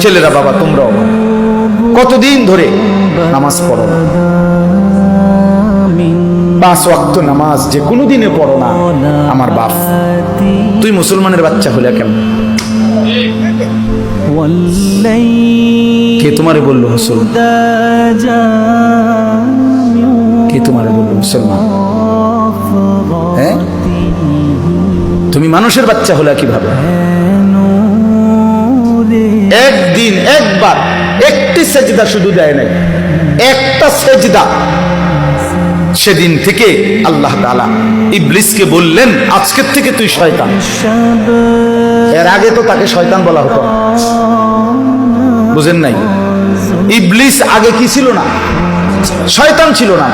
ছেলেরা বাবা তোমরাও কতদিন ধরে নামাজ পড়ো না, 5 ওয়াক্ত নামাজ যে কোনো দিনে পড়ো না। আমার বাপ, তুই মুসলমানের বাচ্চা হলে কেমন? কে তোমারে বললো মুসলমান? কে তোমারে বললো মুসলমান? হ্যাঁ, তুমি মানুষের বাচ্চা হলে কিভাবে? একদিন একবার একটি সেজদা শুধু দেয় নাই, একটা সেজদা। সেদিন থেকে আল্লাহ তাআলা ইবলিসকে বললেন, আজকের থেকে তুই শয়তান। এর আগে তো তাকে শয়তান বলা হতো, বুঝেন নাই? ইবলিস আগে কি ছিল না? শয়তান ছিল না,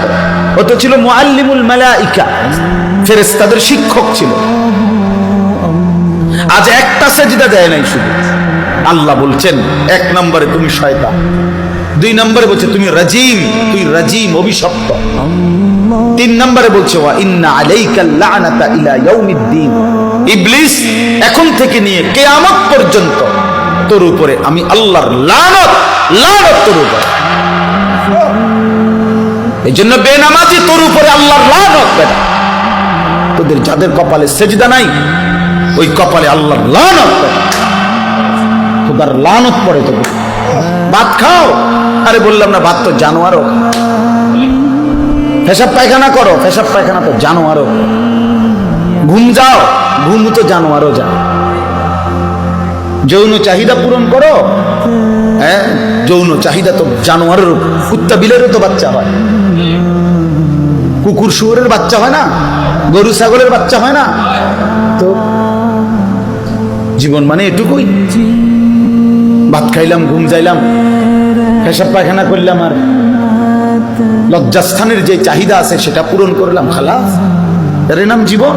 ও তো ছিল মুআল্লিমুল মালাইকা, ফেরেশতাদের শিক্ষক ছিল। আজ একটা সেজদা দেয় নাই শুধু। আল্লাহ বলছেন 1 নম্বরে তুমি শয়তান, 2 নম্বরে বলছে তুমি রাজিম, তুই রাজিম, অভিশপ্ত। 3 নম্বরে বলছে ওয়া ইন্না আলাইকাল লা'নাতা ইলা ইয়াউমিদ্দিন, ইবলিস এখন থেকে নিয়ে কিয়ামত পর্যন্ত তোর উপরে আমি আল্লাহর লানত, লানত তোর উপরে। এইজন্য বেনামাজি তোর উপরে আল্লাহর লানত। বেটা তোদের যাদের কপালে সেজদা নাই, ওই কপালে আল্লাহর লানত, খোদার লানত পড়ে তোকে। ভাত খাও, আরে বললাম না, ভাত তো জানোয়ারও। পেশাব পায়খানা করো, পেশাব পায়খানা তো জানোয়ারও। ঘুম যাও, ঘুম তো জানোয়ারও যায়। যৌন চাহিদা পূরণ করো, হ্যাঁ, যৌন চাহিদা তো জানোয়ারের, কুত্তা বিলেরও তো বাচ্চা হয়, কুকুর শুয়োরের বাচ্চা হয় না, গরু ছাগলের বাচ্চা হয় না। তো জীবন মানে এটুকুই, ভাত খাইলাম, ঘুম যাইলাম, পেশাব পায়খানা করলাম, আর লজ্জাস্থানের যে চাহিদা আছে সেটা পূরণ করলাম, খালাস। এর নাম জীবন?